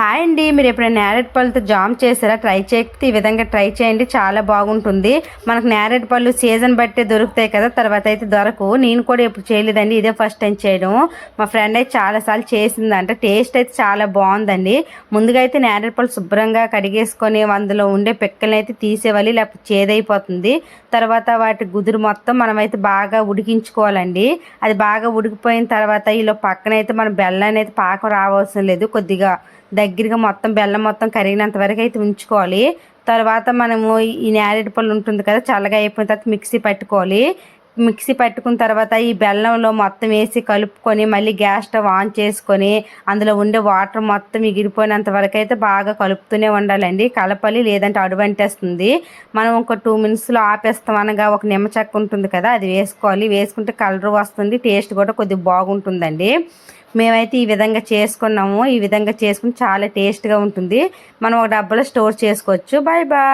Hi అండి, మీరు ఎప్పుడైనా నేరేడు పళ్ళతో జామ్ చేసారా? ట్రై చేయకపోతే ఈ విధంగా ట్రై చేయండి, చాలా బాగుంటుంది. మనకు నేరేడు పళ్ళు సీజన్ బట్టే దొరుకుతాయి కదా, తర్వాత అయితే దొరకవు. నేను కూడా ఎప్పుడు చేయలేదండి, ఇదే ఫస్ట్ టైం చేయడం. మా ఫ్రెండ్ అయితే చాలాసార్లు చేసిందంట, టేస్ట్ అయితే చాలా బాగుందండి. ముందుగా అయితే నేరేడు పళ్ళు శుభ్రంగా కడిగేసుకొని అందులో ఉండే పిక్కల్ని అయితే తీసేవాలి, లేకపోతే చేదైపోతుంది. తర్వాత వాటి గుదురు మొత్తం మనమైతే బాగా ఉడికించుకోవాలండి. అది బాగా ఉడికిపోయిన తర్వాత ఈలో పక్కనైతే మనం బెల్లాన్ని అయితే పాకం రావాల్సిన లేదు, కొద్దిగా దగ్గరగా మొత్తం బెల్లం మొత్తం కరిగినంత వరకు అయితే ఉంచుకోవాలి. తర్వాత మనము ఈ నేరేడు పళ్ళు ఉంటుంది కదా, చల్లగా అయిపోయిన తర్వాత మిక్సీ పట్టుకున్న తర్వాత ఈ బెల్లంలో మొత్తం వేసి కలుపుకొని మళ్ళీ గ్యాస్ స్టవ్ ఆన్ చేసుకొని అందులో ఉండే వాటర్ మొత్తం ఎగిరిపోయినంత వరకు అయితే బాగా కలుపుతూనే ఉండాలండి. కలపాలి, లేదంటే అడువంటేస్తుంది. మనం ఒక 2 మినిట్స్లో ఆపేస్తాం. అనగా ఒక నిమ్మ చెక్క ఉంటుంది కదా, అది వేసుకోవాలి. వేసుకుంటే కలర్ వస్తుంది, టేస్ట్ కూడా కొద్దిగా బాగుంటుందండి. మేమైతే ఈ విధంగా చేసుకున్నాము. ఈ విధంగా చేసుకుని చాలా టేస్ట్గా ఉంటుంది. మనం ఒక డబ్బాలో స్టోర్ చేసుకోవచ్చు. Bye bye.